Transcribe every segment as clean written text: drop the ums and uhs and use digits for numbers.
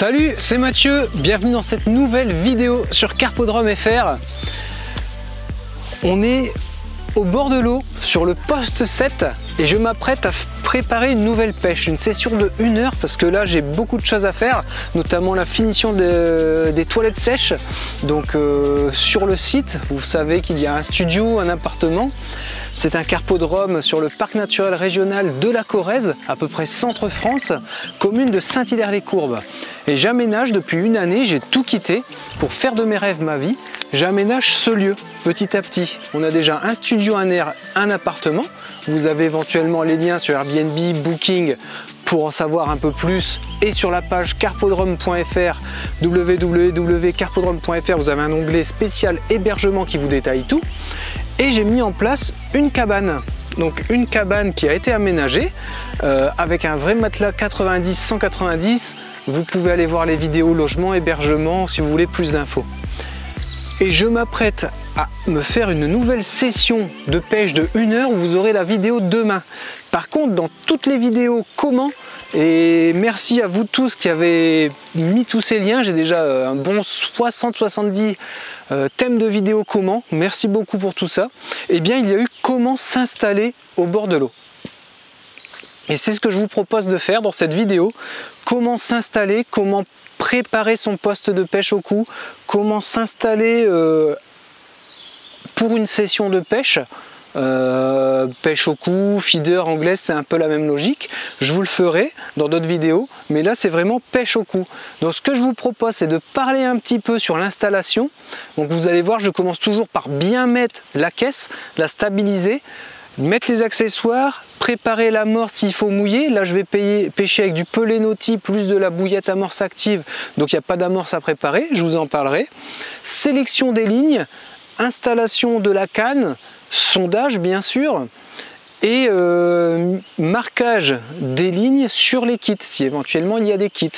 Salut, c'est Mathieu, bienvenue dans cette nouvelle vidéo sur Carpodrome FR. On est au bord de l'eau sur le poste 7 et je m'apprête à préparer une nouvelle pêche, une session de 1 heure parce que là j'ai beaucoup de choses à faire, notamment la finition des toilettes sèches. Donc sur le site, vous savez qu'il y a un studio, un appartement. C'est un carpodrome sur le parc naturel régional de la Corrèze, à peu près centre-France, commune de Saint-Hilaire-les-Courbes. Et j'aménage depuis 1 année, j'ai tout quitté pour faire de mes rêves ma vie. J'aménage ce lieu petit à petit. On a déjà un studio, un air, un appartement. Vous avez éventuellement les liens sur Airbnb, Booking pour en savoir un peu plus. Et sur la page carpodrome.fr, www.carpodrome.fr, vous avez un onglet spécial hébergement qui vous détaille tout. Et j'ai mis en place une cabane. Donc une cabane qui a été aménagée avec un vrai matelas 90-190. Vous pouvez aller voir les vidéos logement, hébergement si vous voulez plus d'infos. Et je m'apprête à me faire une nouvelle session de pêche de 1 heure où vous aurez la vidéo demain. Par contre, dans toutes les vidéos comment, et merci à vous tous qui avez mis tous ces liens, j'ai déjà un bon 60-70 thèmes de vidéos comment, merci beaucoup pour tout ça. Et bien il y a eu comment s'installer au bord de l'eau. Et c'est ce que je vous propose de faire dans cette vidéo, comment s'installer, comment préparer son poste de pêche au cou, comment s'installer pour une session de pêche. Pêche au cou, feeder anglaise, c'est un peu la même logique. Je vous le ferai dans d'autres vidéos, mais là c'est vraiment pêche au cou. Donc ce que je vous propose, c'est de parler un petit peu sur l'installation. Donc vous allez voir, je commence toujours par bien mettre la caisse, la stabiliser, mettre les accessoires, préparer l'amorce s'il faut mouiller. Là je vais pêcher avec du pelet noti plus de la bouillette amorce active, donc il n'y a pas d'amorce à préparer, je vous en parlerai. Sélection des lignes, installation de la canne, sondage bien sûr, et marquage des lignes sur les kits, si éventuellement il y a des kits.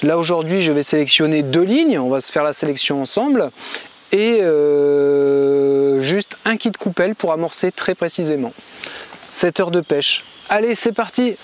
Là aujourd'hui je vais sélectionner 2 lignes, on va se faire la sélection ensemble, et juste un kit coupelle pour amorcer très précisément. 7 heures de pêche. Allez, c'est parti!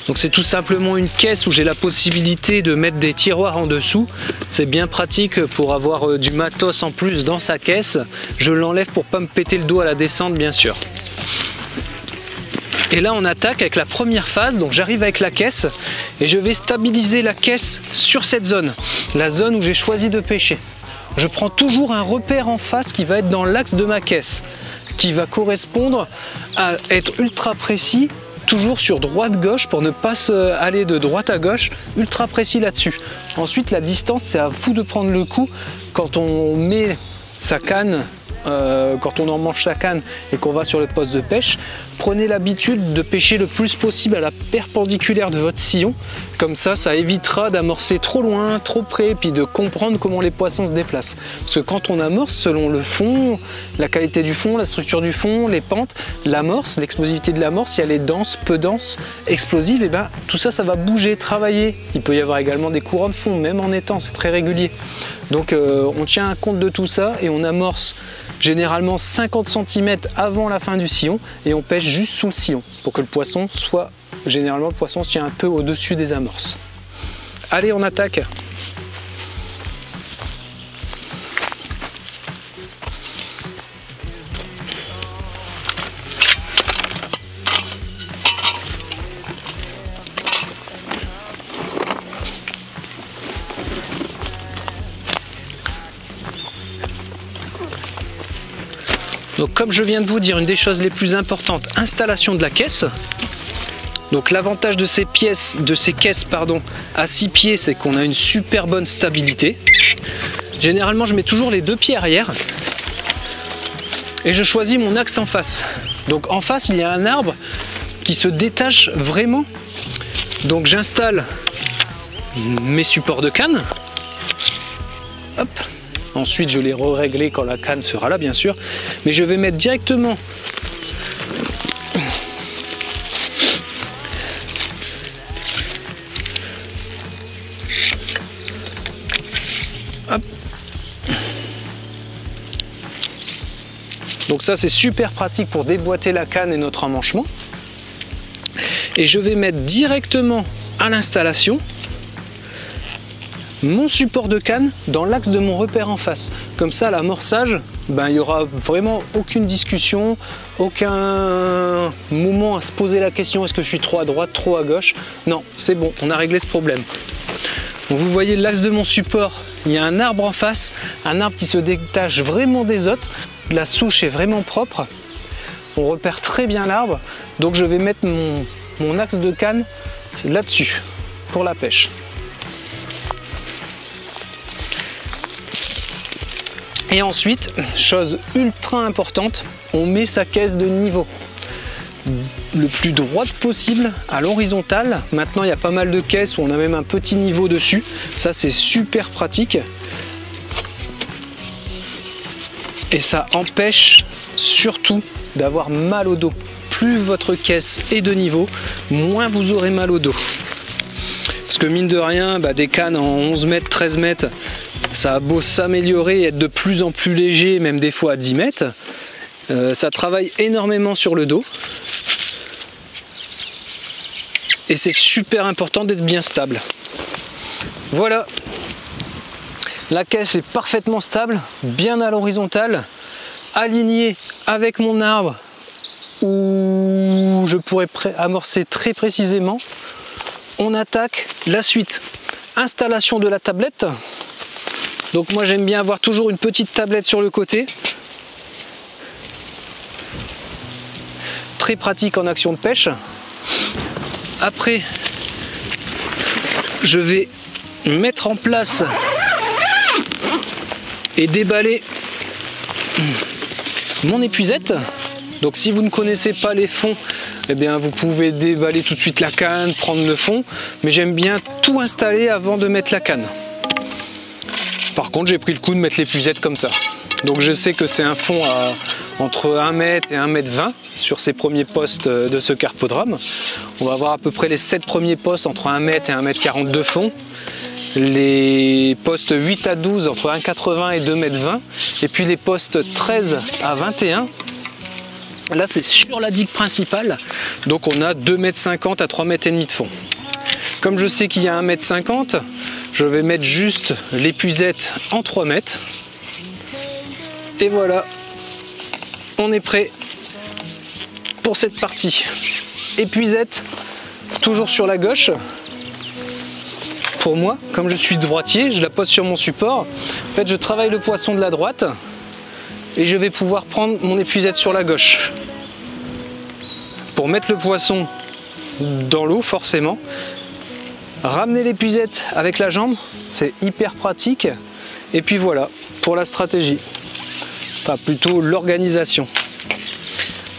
Donc c'est tout simplement une caisse où j'ai la possibilité de mettre des tiroirs en dessous. C'est bien pratique pour avoir du matos en plus dans sa caisse. Je l'enlève pour pas me péter le dos à la descente bien sûr. Et là on attaque avec la première phase, donc j'arrive avec la caisse et je vais stabiliser la caisse sur cette zone, la zone où j'ai choisi de pêcher. Je prends toujours un repère en face qui va être dans l'axe de ma caisse, qui va correspondre à être ultra précis, toujours sur droite-gauche pour ne pas aller de droite à gauche, ultra précis là-dessus. Ensuite la distance, c'est à vous de prendre le coup quand on met sa canne, quand on emmanche sa canne et qu'on va sur le poste de pêche. Prenez l'habitude de pêcher le plus possible à la perpendiculaire de votre sillon, comme ça évitera d'amorcer trop loin, trop près, puis de comprendre comment les poissons se déplacent. Parce que quand on amorce, selon le fond, la qualité du fond, la structure du fond, les pentes, l'amorce, l'explosivité de l'amorce, si elle est dense, peu dense, explosive, et ben tout ça, ça va bouger, travailler. Il peut y avoir également des courants de fond, même en étang, c'est très régulier. Donc on tient compte de tout ça et on amorce généralement 50 cm avant la fin du sillon et on pêche juste sous le sillon pour que le poisson soit, généralement le poisson se tient un peu au-dessus des amorces. Allez, on attaque! Donc comme je viens de vous dire, une des choses les plus importantes, installation de la caisse. Donc l'avantage de ces caisses à 6 pieds, c'est qu'on a une super bonne stabilité. Généralement je mets toujours les 2 pieds arrière et je choisis mon axe en face. Donc en face il y a un arbre qui se détache vraiment. Donc j'installe mes supports de canne. Hop. Ensuite, je les régler quand la canne sera là, bien sûr. Mais je vais mettre directement hop. Donc ça, c'est super pratique pour déboîter la canne et notre emmanchement. Et je vais mettre directement à l'installation mon support de canne dans l'axe de mon repère en face. Comme ça, l'amorçage, il n'y aura vraiment aucune discussion, aucun moment à se poser la question est-ce que je suis trop à droite, trop à gauche. Non, c'est bon, on a réglé ce problème. Donc vous voyez l'axe de mon support, il y a un arbre en face, un arbre qui se détache vraiment des autres. La souche est vraiment propre, on repère très bien l'arbre. Donc je vais mettre mon axe de canne là-dessus pour la pêche. Et ensuite, chose ultra importante, on met sa caisse de niveau le plus droite possible à l'horizontale. Maintenant, il y a pas mal de caisses où on a même un petit niveau dessus. Ça, c'est super pratique. Et ça empêche surtout d'avoir mal au dos. Plus votre caisse est de niveau, moins vous aurez mal au dos. Parce que mine de rien, des cannes en 11 mètres, 13 mètres, ça a beau s'améliorer et être de plus en plus léger, même des fois à 10 mètres. Ça travaille énormément sur le dos. Et c'est super important d'être bien stable. Voilà. La caisse est parfaitement stable, bien à l'horizontale, alignée avec mon arbre où je pourrais amorcer très précisément. On attaque la suite. Installation de la tablette. Donc moi j'aime bien avoir toujours une petite tablette sur le côté. Très pratique en action de pêche. Après, je vais mettre en place et déballer mon épuisette. Donc si vous ne connaissez pas les fonds, eh bien vous pouvez déballer tout de suite la canne, prendre le fond. Mais j'aime bien tout installer avant de mettre la canne. Par contre, j'ai pris le coup de mettre l'épuisette comme ça. Donc je sais que c'est un fond entre 1 mètre et 1 mètre 20 sur ces premiers postes de ce carpodrome. On va avoir à peu près les 7 premiers postes entre 1 mètre et 1 mètre 40 de fond. Les postes 8 à 12 entre 1,80 et 2 mètres 20. Et puis les postes 13 à 21. Là, c'est sur la digue principale. Donc on a 2,50 mètres à 3,5 mètres de fond. Comme je sais qu'il y a 1,50 m, je vais mettre juste l'épuisette en 3 mètres. Et voilà, on est prêt pour cette partie. Épuisette, toujours sur la gauche. Pour moi, comme je suis droitier, je la pose sur mon support. En fait, je travaille le poisson de la droite et je vais pouvoir prendre mon épuisette sur la gauche. Pour mettre le poisson dans l'eau, forcément, ramener l'épuisette avec la jambe, c'est hyper pratique. Et puis voilà, pour la stratégie. Enfin, plutôt l'organisation.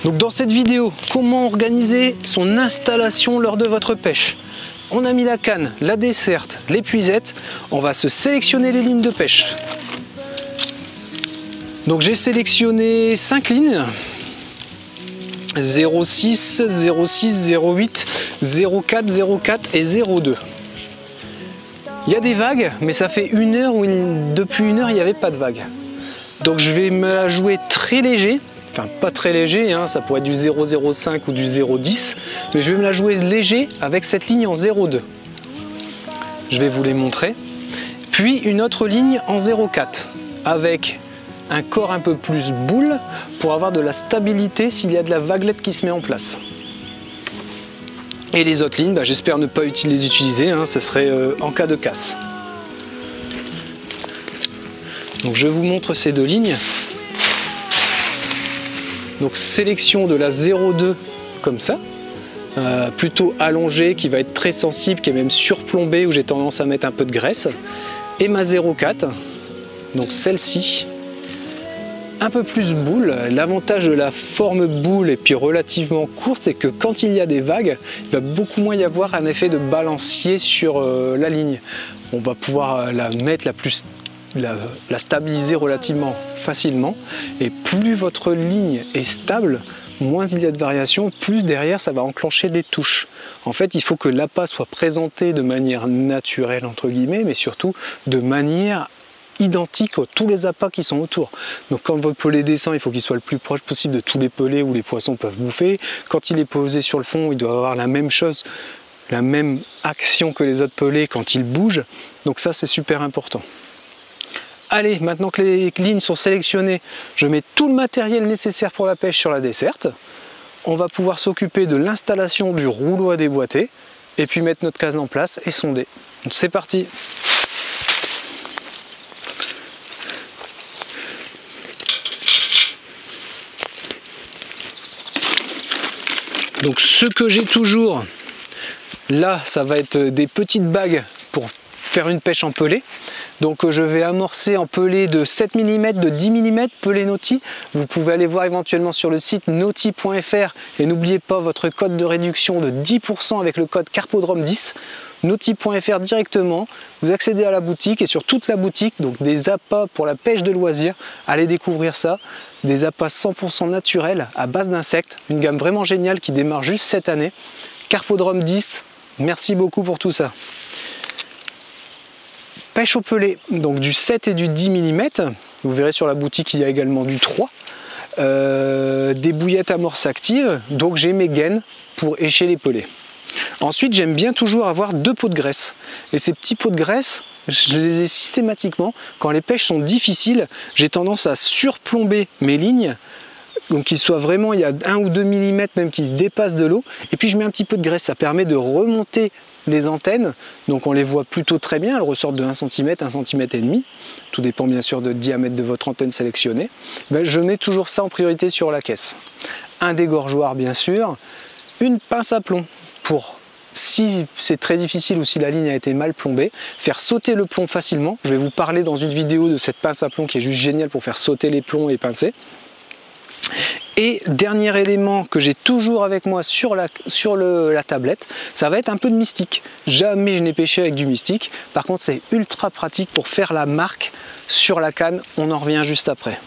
Donc dans cette vidéo, comment organiser son installation lors de votre pêche. On a mis la canne, la desserte, l'épuisette. On va se sélectionner les lignes de pêche. Donc j'ai sélectionné 5 lignes. 0,6, 0,6, 0,8, 0,4, 0,4 et 0,2. Il y a des vagues, mais ça fait 1 heure où depuis 1 heure il n'y avait pas de vagues. Donc je vais me la jouer très léger, enfin pas très léger, hein, ça pourrait être du 0,05 ou du 0,10, mais je vais me la jouer léger avec cette ligne en 0,2. Je vais vous les montrer. Puis une autre ligne en 0,4 avec un corps un peu plus boule pour avoir de la stabilité s'il y a de la vaguelette qui se met en place. Et les autres lignes, j'espère ne pas les utiliser, hein, ce serait en cas de casse. Donc je vous montre ces 2 lignes. Donc sélection de la 0,2 comme ça, plutôt allongée, qui va être très sensible, qui est même surplombée, où j'ai tendance à mettre un peu de graisse. Et ma 0,4, donc celle-ci, un peu plus boule. L'avantage de la forme boule et puis relativement courte, c'est que quand il y a des vagues, il va beaucoup moins y avoir un effet de balancier sur la ligne. On va pouvoir la mettre la stabiliser relativement facilement, et plus votre ligne est stable, moins il y a de variations, plus derrière ça va enclencher des touches. En fait, il faut que l'appât soit présenté de manière naturelle entre guillemets, mais surtout de manière identique à tous les appâts qui sont autour. Donc quand votre pelé descend, il faut qu'il soit le plus proche possible de tous les pelés où les poissons peuvent bouffer. Quand il est posé sur le fond, il doit avoir la même chose, la même action que les autres pelés quand il bouge. Donc ça, c'est super important. Allez, maintenant que les lignes sont sélectionnées, je mets tout le matériel nécessaire pour la pêche sur la desserte. On va pouvoir s'occuper de l'installation du rouleau à déboîter et puis mettre notre case en place et sonder. C'est parti! Donc ce que j'ai toujours, là, ça va être des petites bagues pour faire une pêche en pelé. Donc je vais amorcer en pelé de 7 mm, de 10 mm, pelé Naughty. Vous pouvez aller voir éventuellement sur le site naughty.fr et n'oubliez pas votre code de réduction de 10% avec le code Carpodrome 10. Naughty.fr directement, vous accédez à la boutique et sur toute la boutique, donc des appâts pour la pêche de loisirs, allez découvrir ça. Des appâts 100% naturels à base d'insectes, une gamme vraiment géniale qui démarre juste cette année. Carpodrome 10, merci beaucoup pour tout ça. Pêche au pelé, donc du 7 et du 10 mm, vous verrez sur la boutique il y a également du 3. Des bouillettes amorce active, donc j'ai mes gaines pour écher les pelés. Ensuite, j'aime bien toujours avoir 2 pots de graisse. Et ces petits pots de graisse, je les ai systématiquement, quand les pêches sont difficiles, j'ai tendance à surplomber mes lignes, donc qu'il soit vraiment, il y a 1 ou 2 mm même qui dépassent de l'eau, et puis je mets un petit peu de graisse, ça permet de remonter les antennes, donc on les voit plutôt très bien, elles ressortent de 1 cm, 1 cm et demi, tout dépend bien sûr du diamètre de votre antenne sélectionnée. Je mets toujours ça en priorité sur la caisse. Un dégorgeoir bien sûr, une pince à plomb pour, si c'est très difficile ou si la ligne a été mal plombée, faire sauter le plomb facilement. Je vais vous parler dans une vidéo de cette pince à plomb qui est juste géniale pour faire sauter les plombs et pincer. Et dernier élément que j'ai toujours avec moi sur la tablette, ça va être un peu de mystique. Jamais je n'ai pêché avec du mystique. Par contre, c'est ultra pratique pour faire la marque sur la canne. On en revient juste après.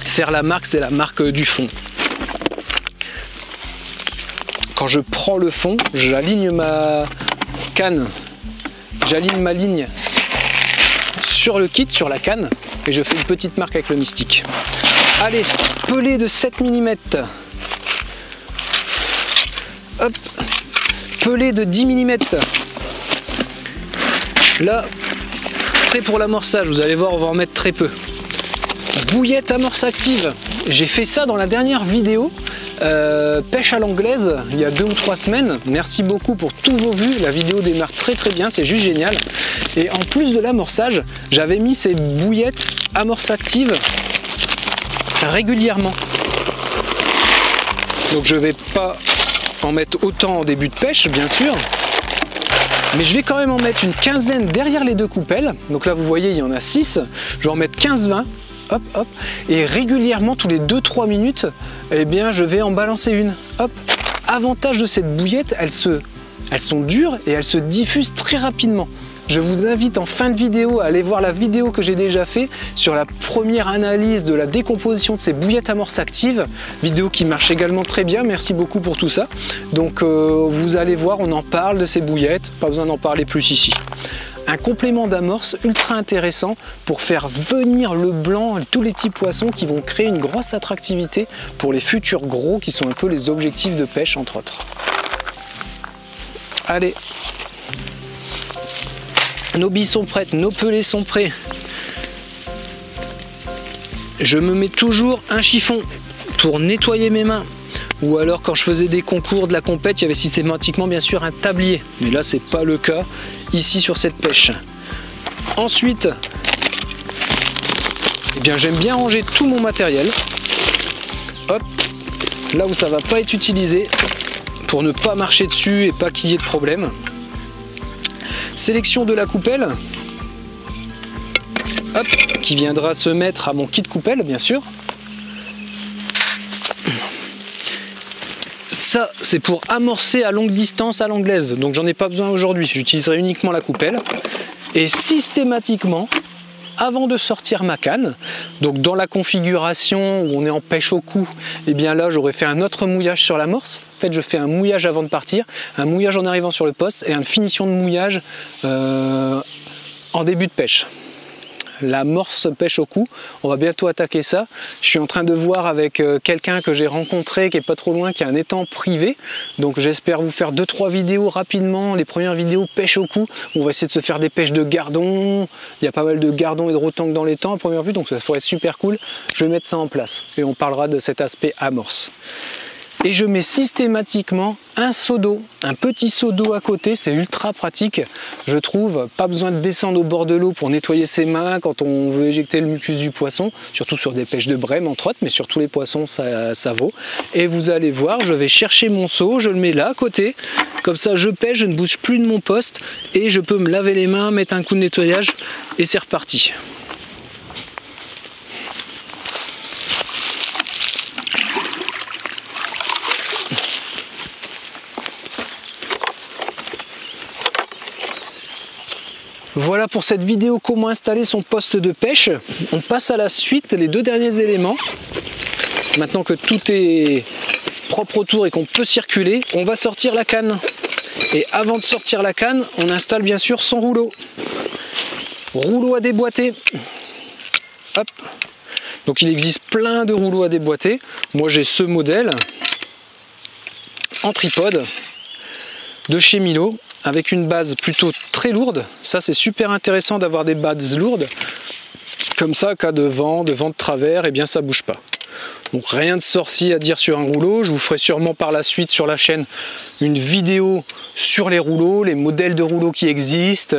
Faire la marque, c'est la marque du fond. Quand je prends le fond, j'aligne ma canne, j'aligne ma ligne sur le kit, sur la canne, et je fais une petite marque avec le mystique. Allez, pelé de 7 mm. Hop, pelé de 10 mm. Là, prêt pour l'amorçage, vous allez voir, on va en mettre très peu. Bouillette amorce active, j'ai fait ça dans la dernière vidéo pêche à l'anglaise il y a 2 ou 3 semaines. Merci beaucoup pour tous vos vues, la vidéo démarre très bien, c'est juste génial. Et en plus de l'amorçage, j'avais mis ces bouillettes amorce active régulièrement. Donc je vais pas en mettre autant en début de pêche bien sûr, mais je vais quand même en mettre une quinzaine derrière les 2 coupelles. Donc là vous voyez il y en a 6, je vais en mettre 15-20. Hop, hop, et régulièrement, tous les 2-3 minutes, eh bien, je vais en balancer une. Hop. Avantage de cette bouillette, elles sont dures et elles se diffusent très rapidement. Je vous invite en fin de vidéo à aller voir la vidéo que j'ai déjà fait sur la première analyse de la décomposition de ces bouillettes amorce actives. Vidéo qui marche également très bien, merci beaucoup pour tout ça. Donc vous allez voir, on en parle de ces bouillettes, pas besoin d'en parler plus ici. Un complément d'amorce ultra intéressant pour faire venir le blanc, tous les petits poissons qui vont créer une grosse attractivité pour les futurs gros qui sont un peu les objectifs de pêche entre autres. Allez, nos billes sont prêtes, nos pelés sont prêts. Je me mets toujours un chiffon pour nettoyer mes mains. Ou alors quand je faisais des concours de la compète, il y avait systématiquement bien sûr un tablier. Mais là c'est pas le cas ici sur cette pêche. Ensuite, eh bien j'aime bien ranger tout mon matériel. Hop, là où ça va pas être utilisé pour ne pas marcher dessus et pas qu'il y ait de problème. Sélection de la coupelle, hop, qui viendra se mettre à mon kit coupelle bien sûr. Ça c'est pour amorcer à longue distance à l'anglaise, donc j'en ai pas besoin aujourd'hui, j'utiliserai uniquement la coupelle. Et systématiquement, avant de sortir ma canne, donc dans la configuration où on est en pêche au cou, et bien là j'aurais fait un autre mouillage sur l'amorce. En fait je fais un mouillage avant de partir, un mouillage en arrivant sur le poste et une finition de mouillage en début de pêche. L'amorce pêche au cou, on va bientôt attaquer ça. Je suis en train de voir avec quelqu'un que j'ai rencontré qui est pas trop loin, qui a un étang privé, donc j'espère vous faire 2-3 vidéos rapidement, les premières vidéos pêche au cou. On va essayer de se faire des pêches de gardons, il y a pas mal de gardons et de rotangs dans l'étang à première vue, donc ça pourrait être super cool. Je vais mettre ça en place et on parlera de cet aspect amorce. Et je mets systématiquement un seau d'eau, un petit seau d'eau à côté, c'est ultra pratique, je trouve. Pas besoin de descendre au bord de l'eau pour nettoyer ses mains quand on veut éjecter le mucus du poisson, surtout sur des pêches de brème entre autres, mais sur tous les poissons ça vaut. Et vous allez voir, je vais chercher mon seau, je le mets là à côté, comme ça je pêche, je ne bouge plus de mon poste et je peux me laver les mains, mettre un coup de nettoyage et c'est reparti. Voilà pour cette vidéo comment installer son poste de pêche. On passe à la suite, les 2 derniers éléments. Maintenant que tout est propre autour et qu'on peut circuler, on va sortir la canne. Et avant de sortir la canne, on installe bien sûr son rouleau. Rouleau à déboîter. Hop. Donc il existe plein de rouleaux à déboîter. Moi j'ai ce modèle en tripode de chez Milo, avec une base plutôt très lourde. Ça c'est super intéressant d'avoir des bases lourdes. Comme ça, cas de vent de travers, et bien ça bouge pas. Donc rien de sorcier à dire sur un rouleau. Je vous ferai sûrement par la suite sur la chaîne une vidéo sur les rouleaux, les modèles de rouleaux qui existent,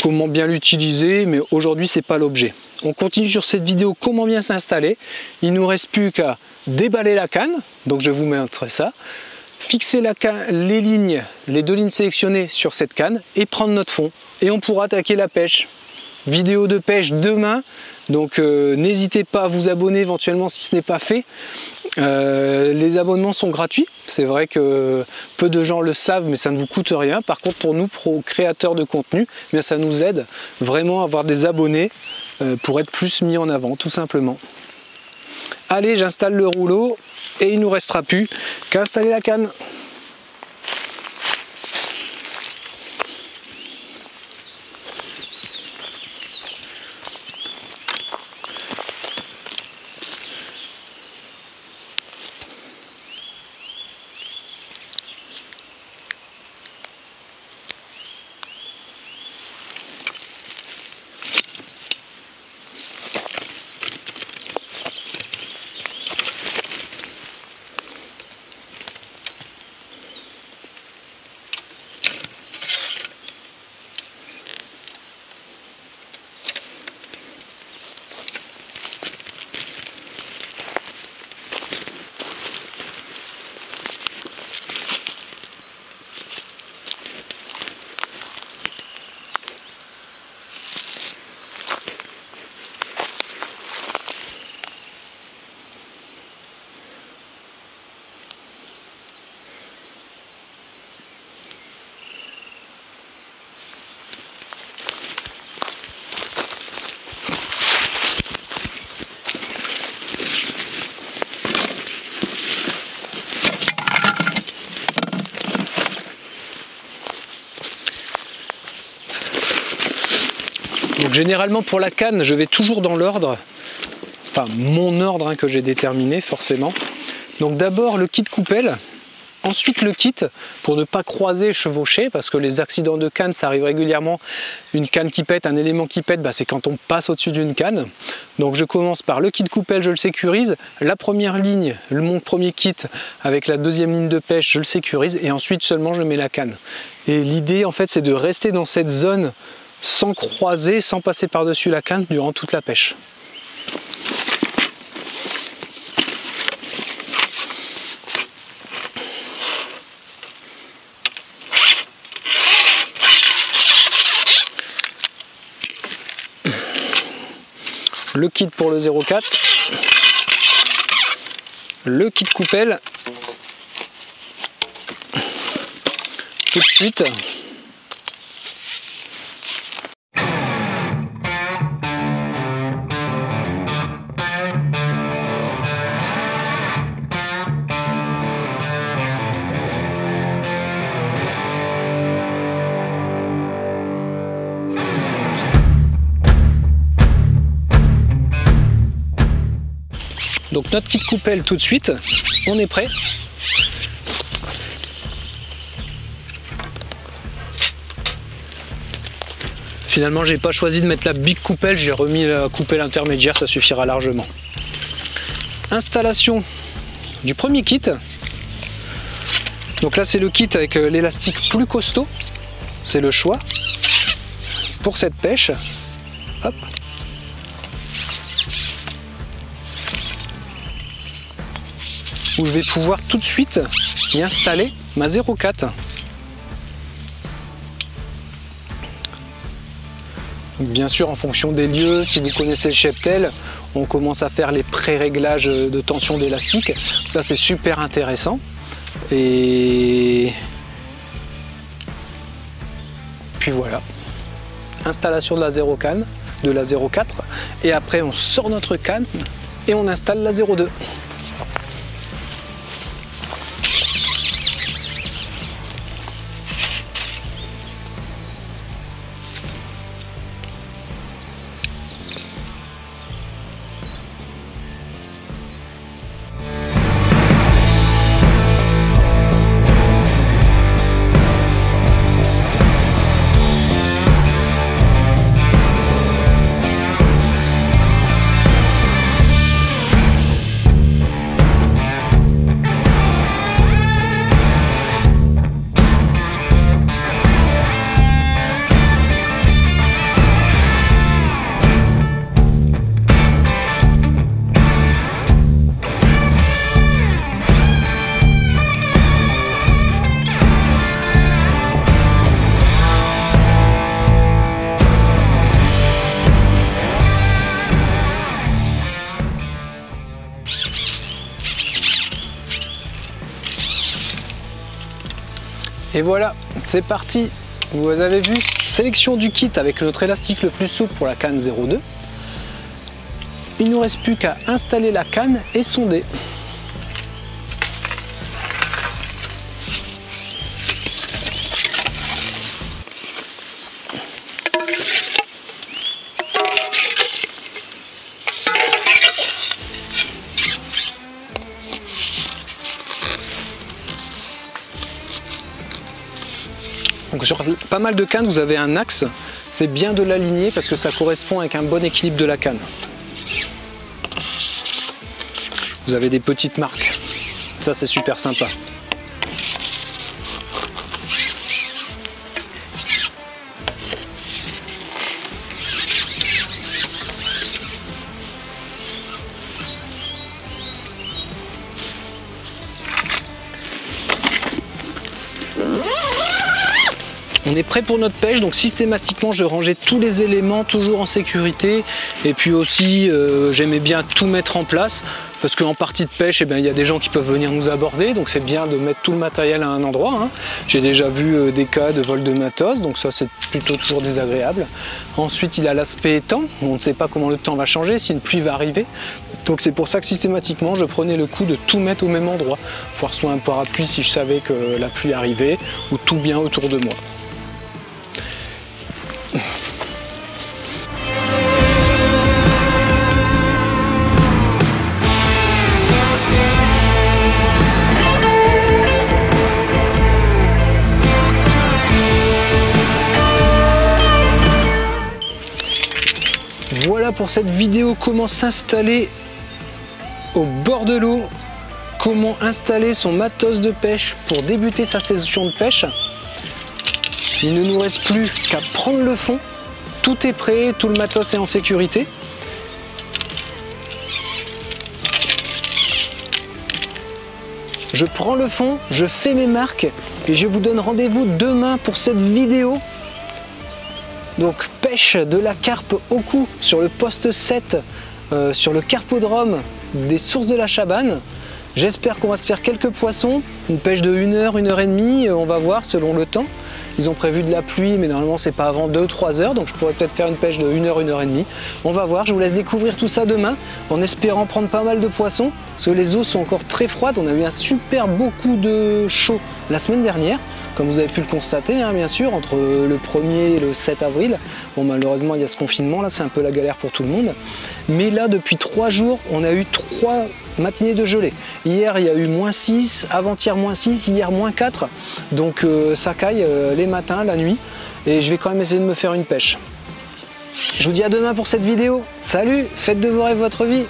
comment bien l'utiliser, mais aujourd'hui c'est pas l'objet. On continue sur cette vidéo comment bien s'installer. Il nous reste plus qu'à déballer la canne, donc je vous montrerai ça. Fixer les lignes, les 2 lignes sélectionnées sur cette canne et prendre notre fond. Et on pourra attaquer la pêche. Vidéo de pêche demain, donc n'hésitez pas à vous abonner éventuellement si ce n'est pas fait. Les abonnements sont gratuits, c'est vrai que peu de gens le savent mais ça ne vous coûte rien. Par contre pour nous, créateurs de contenu, eh bien, ça nous aide vraiment à avoir des abonnés pour être plus mis en avant tout simplement. Allez, j'installe le rouleau et il ne nous restera plus qu'à installer la canne. Donc généralement pour la canne, je vais toujours dans l'ordre, enfin mon ordre que j'ai déterminé forcément. Donc d'abord le kit coupelle, ensuite le kit pour ne pas croiser, chevaucher, parce que les accidents de canne ça arrive régulièrement. Une canne qui pète, un élément qui pète, c'est quand on passe au-dessus d'une canne. Donc je commence par le kit coupelle, je le sécurise. La première ligne, mon premier kit avec la 2e ligne de pêche, je le sécurise et ensuite seulement je mets la canne. Et l'idée en fait c'est de rester dans cette zone sans croiser, sans passer par-dessus la canne durant toute la pêche. le kit pour le 0,4, le kit coupelle, tout de suite. Donc notre kit coupelle tout de suite, on est prêt. Finalement j'ai pas choisi de mettre la big coupelle, j'ai remis la coupelle intermédiaire, ça suffira largement. Installation du premier kit. Donc là c'est le kit avec l'élastique plus costaud, c'est le choix pour cette pêche. Hop. Où je vais pouvoir tout de suite y installer ma 0,4. Bien sûr en fonction des lieux, si vous connaissez le cheptel, on commence à faire les pré-réglages de tension d'élastique. Ça c'est super intéressant. Et puis voilà, installation de la 0,4 et après on sort notre canne et on installe la 0,2. Et voilà, c'est parti. Vous avez vu, sélection du kit avec notre élastique le plus souple pour la canne 0,2. Il ne nous reste plus qu'à installer la canne et sonder. Donc sur pas mal de cannes, vous avez un axe, c'est bien de l'aligner parce que ça correspond avec un bon équilibre de la canne. Vous avez des petites marques, ça c'est super sympa. On est prêt pour notre pêche, donc systématiquement je rangeais tous les éléments toujours en sécurité et puis aussi j'aimais bien tout mettre en place parce qu'en partie de pêche il y a des gens qui peuvent venir nous aborder, donc c'est bien de mettre tout le matériel à un endroit, hein. J'ai déjà vu des cas de vol de matos, donc ça c'est plutôt toujours désagréable. Ensuite il y a l'aspect temps, on ne sait pas comment le temps va changer, si une pluie va arriver, donc c'est pour ça que systématiquement je prenais le coup de tout mettre au même endroit, voire soit un parapluie si je savais que la pluie arrivait, ou tout bien autour de moi. Voilà pour cette vidéo, comment s'installer au bord de l'eau, comment installer son matos de pêche pour débuter sa saison de pêche. Il ne nous reste plus qu'à prendre le fond, tout est prêt, tout le matos est en sécurité. Je prends le fond, je fais mes marques et je vous donne rendez-vous demain pour cette vidéo. Donc pêche de la carpe au cou sur le poste 7 sur le carpodrome des sources de la Chabanne. J'espère qu'on va se faire quelques poissons, une pêche de 1 heure, 1 heure et demie, on va voir selon le temps. Ils ont prévu de la pluie, mais normalement c'est pas avant 2-3 heures, donc je pourrais peut-être faire une pêche de 1 heure, 1 heure et demie. On va voir, je vous laisse découvrir tout ça demain, en espérant prendre pas mal de poissons, parce que les eaux sont encore très froides. On a eu un super beau coup de chaud la semaine dernière, comme vous avez pu le constater, hein, bien sûr, entre le 1er et le 7 avril. Bon, malheureusement, il y a ce confinement, là, c'est un peu la galère pour tout le monde. Mais là, depuis 3 jours, on a eu 3 matinées de gelée. Hier, il y a eu -6, avant-hier -6, hier -4. Donc, ça caille les matins, la nuit. Et je vais quand même essayer de me faire une pêche. Je vous dis à demain pour cette vidéo. Salut, faites de vos rêves votre vie.